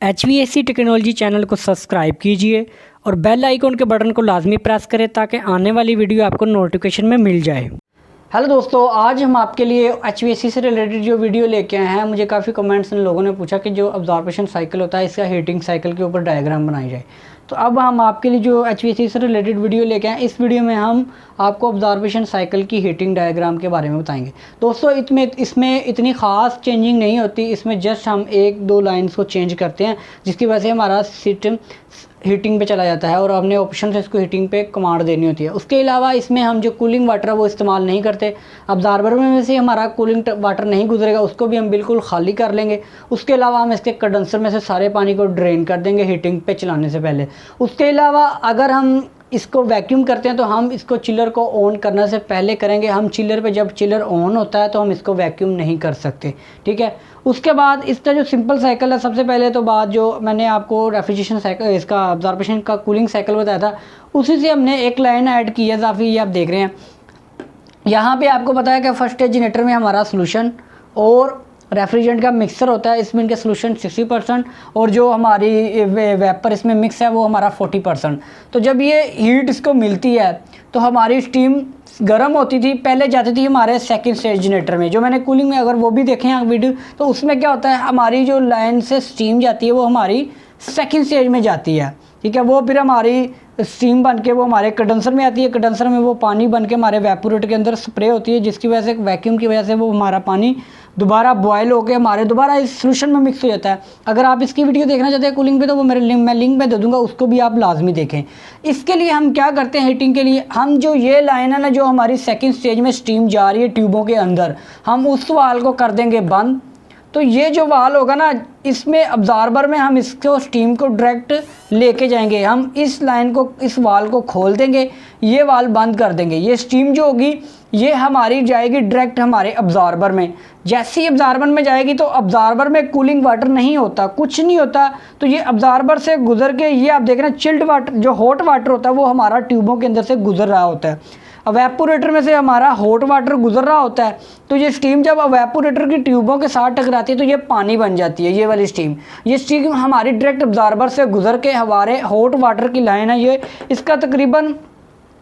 HVAC technology channel को subscribe कीजिए और बेल आइकन के बटन को लाजमी प्रेस करें ताकि आने वाली वीडियो आपको नोटिफिकेशन में मिल जाए। हेलो दोस्तों, आज हम आपके लिए HVAC से रिलेटेड जो वीडियो लेके आए हैं। मुझे काफ़ी कमेंट्स इन लोगों ने पूछा कि जो अब्जॉर्प्शन साइकिल होता है इसका हीटिंग साइकिल के ऊपर डायग्राम बनाई जाए। तो अब हम आपके लिए जो HVAC से रिलेटेड वीडियो लेके आए, इस वीडियो में हम आपको अब्जॉर्प्शन साइकिल की हीटिंग डायग्राम के बारे में बताएंगे। दोस्तों इसमें इतनी ख़ास चेंजिंग नहीं होती, इसमें जस्ट हम एक दो लाइन्स को चेंज करते हैं जिसकी वजह से हमारा सिस्टम हीटिंग पे चला जाता है और हमने ऑप्शन से इसको हीटिंग पे कमांड देनी होती है। उसके अलावा इसमें हम जो कूलिंग वाटर है वो इस्तेमाल नहीं करते। अब्जॉर्बर में से हमारा कूलिंग वाटर नहीं गुजरेगा, उसको भी हम बिल्कुल खाली कर लेंगे। उसके अलावा हम इसके कंडेंसर में से सारे पानी को ड्रेन कर देंगे हीटिंग पे चलाने से पहले। उसके अलावा अगर हम इसको वैक्यूम करते हैं तो हम इसको चिलर को ऑन करने से पहले करेंगे। हम चिलर पे जब चिलर ऑन होता है तो हम इसको वैक्यूम नहीं कर सकते, ठीक है। उसके बाद इसका जो सिंपल साइकिल है, सबसे पहले तो बात जो मैंने आपको रेफ्रिजरेशन साइकिल, इसका अब्जॉर्प्शन का कूलिंग साइकिल बताया था, उसी से हमने एक लाइन ऐड की है काफ़ी। ये आप देख रहे हैं यहाँ पे आपको पता है कि फर्स्ट स्टेज जनरेटर में हमारा सोल्यूशन और रेफ्रिजरेंट का मिक्सर होता है। इसमें इनके सोल्यूशन 60% और जो हमारी वेपर इसमें मिक्स है वो हमारा 40%। तो जब ये हीट इसको मिलती है तो हमारी स्टीम गर्म होती थी, पहले जाती थी हमारे सेकंड स्टेज जनरेटर में। जो मैंने कूलिंग में अगर वो भी देखें आप वीडियो, तो उसमें क्या होता है, हमारी जो लाइन से स्टीम जाती है वो हमारी सेकंड स्टेज में जाती है, ठीक है। वो फिर हमारी स्टीम बन के वो हमारे कंडेंसर में आती है। कंडेंसर में वो पानी बन के हमारे वेपोरेटर के अंदर स्प्रे होती है, जिसकी वजह से वैक्यूम की वजह से वो हमारा पानी दोबारा बॉयल होकर हमारे दोबारा इस सोल्यूशन में मिक्स हो जाता है। अगर आप इसकी वीडियो देखना चाहते हैं कूलिंग पे तो वो मैं लिंक में दे दूंगा, उसको भी आप लाजमी देखें। इसके लिए हम क्या करते हैं, हीटिंग के लिए हम जो ये लाइन है ना, जो हमारी सेकंड स्टेज में स्टीम जा रही है ट्यूबों के अंदर, हम उस वाल को कर देंगे बंद। तो ये जो वाल होगा ना, इसमें अब्जॉर्बर में हम इसको स्टीम को डायरेक्ट लेके जाएंगे। हम इस लाइन को, इस वाल को खोल देंगे, ये वाल बंद कर देंगे। ये स्टीम जो होगी ये हमारी जाएगी डायरेक्ट हमारे अब्जॉर्बर में। जैसे ही अब्जॉर्बर में जाएगी तो अब्जॉर्बर में कूलिंग वाटर नहीं होता, कुछ नहीं होता। तो ये अब्जॉर्बर से गुजर के, ये आप देख रहे हैं चिल्ड वाटर, जो हॉट वाटर होता है वो हमारा ट्यूबों के अंदर से गुजर रहा होता है। वेपोरेटर में से हमारा हॉट वाटर गुजर रहा होता है। तो ये स्टीम जब वेपोरेटर की ट्यूबों के साथ टकराती है तो ये पानी बन जाती है, ये वाली स्टीम। ये स्टीम हमारी डायरेक्ट अब्जॉर्बर से गुजर के हमारे हॉट वाटर की लाइन है ये, इसका तकरीबन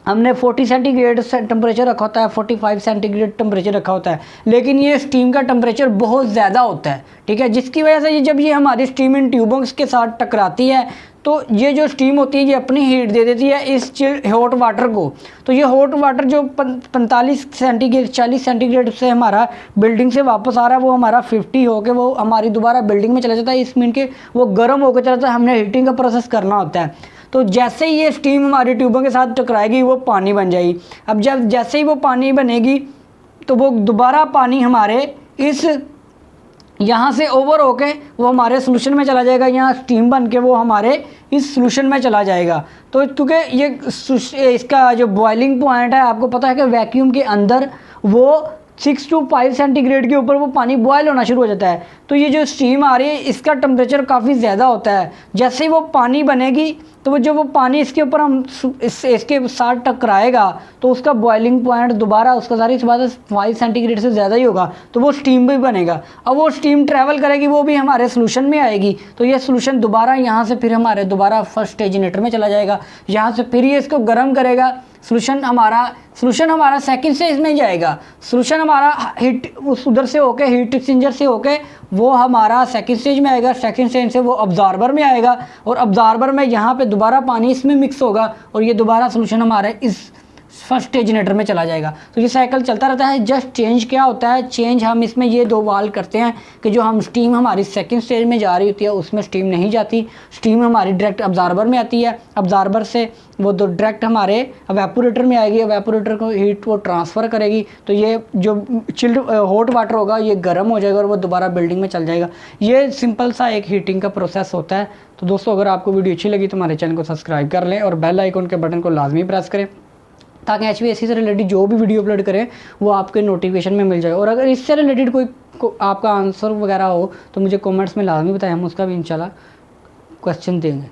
हमने 40 सेंटीग्रेड टेम्परेचर रखा होता है, 45 सेंटीग्रेड टेम्परेचर रखा होता है, लेकिन ये स्टीम का टेम्परेचर बहुत ज़्यादा होता है, ठीक है। जिसकी वजह से जब ये हमारी स्टीम इन ट्यूबों के साथ टकराती है तो ये जो स्टीम होती है ये अपनी हीट दे देती है इस हॉट वाटर को। तो ये हॉट वाटर जो 45 सेंटीग्रेड 40 सेंटीग्रेड से हमारा बिल्डिंग से वापस आ रहा है, वो हमारा 50 होकर वो हमारी दोबारा बिल्डिंग में चला जाता है। इसमें के वो गर्म होकर चला जाता है, हमने हीटिंग का प्रोसेस करना होता है। तो जैसे ही ये स्टीम हमारी ट्यूबों के साथ टकराएगी वो पानी बन जाएगी। अब जब जैसे ही वो पानी बनेगी तो वो दोबारा पानी हमारे इस यहाँ से ओवर होके वो हमारे सोल्यूशन में चला जाएगा। यहाँ स्टीम बन के वो हमारे इस सोल्यूशन में चला जाएगा। तो क्योंकि ये इसका जो बॉइलिंग पॉइंट है, आपको पता है कि वैक्यूम के अंदर वो 6 to 5 सेंटीग्रेड के ऊपर वो पानी बॉयल होना शुरू हो जाता है। तो ये जो स्टीम आ रही है इसका टेम्परेचर काफ़ी ज़्यादा होता है। जैसे ही वो पानी बनेगी तो वो जो वो पानी इसके ऊपर हम इसके साथ टकराएगा तो उसका बॉइलिंग पॉइंट दोबारा उसका सारी बात 5 सेंटीग्रेड से ज़्यादा ही होगा, तो वो स्टीम भी बनेगा। अब वो स्टीम ट्रैवल करेगी, वो भी हमारे सोल्यूशन में आएगी। तो ये सोल्यूशन दोबारा यहाँ से फिर हमारे दोबारा फर्स्ट स्टेज जनरेटर में चला जाएगा। यहाँ से फिर ये इसको गर्म करेगा। सोल्यूशन हमारा सेकंड स्टेज में जाएगा। सोल्यूशन हमारा हीट उधर से होके हीट एक्सचेंजर से होके वो हमारा सेकंड स्टेज में आएगा। सेकंड स्टेज से वो अब्जॉर्बर में आएगा और अब्जॉर्बर में यहाँ पे दोबारा पानी इसमें मिक्स होगा और ये दोबारा सोल्यूशन हमारे इस फर्स्ट स्टेज जनरेटर में चला जाएगा। तो ये साइकिल चलता रहता है। जस्ट चेंज क्या होता है, चेंज हम इसमें ये दो वाल करते हैं कि जो हम स्टीम हमारी सेकंड स्टेज में जा रही होती है उसमें स्टीम नहीं जाती, स्टीम हमारी डायरेक्ट अब्जॉर्बर में आती है। अब्जॉर्बर से वो तो डायरेक्ट हमारे वेपोरेटर में आएगी, वेपोरेटर को हीट वो ट्रांसफ़र करेगी। तो ये जो चिल्ड हॉट वाटर होगा ये गर्म हो जाएगा और वो दोबारा बिल्डिंग में चल जाएगा। ये सिंपल सा एक हीटिंग का प्रोसेस होता है। तो दोस्तों, अगर आपको वीडियो अच्छी लगी तो हमारे चैनल को सब्सक्राइब कर लें और बेल आइकन के बटन को लाजमी प्रेस करें ताकि HVAC से रिलेटेड जो भी वीडियो अपलोड करें वो आपके नोटिफिकेशन में मिल जाए। और अगर इससे रिलेटेड कोई आपका आंसर वगैरह हो तो मुझे कमेंट्स में लाजमी बताएं, हम उसका भी इंशाल्लाह क्वेश्चन देंगे।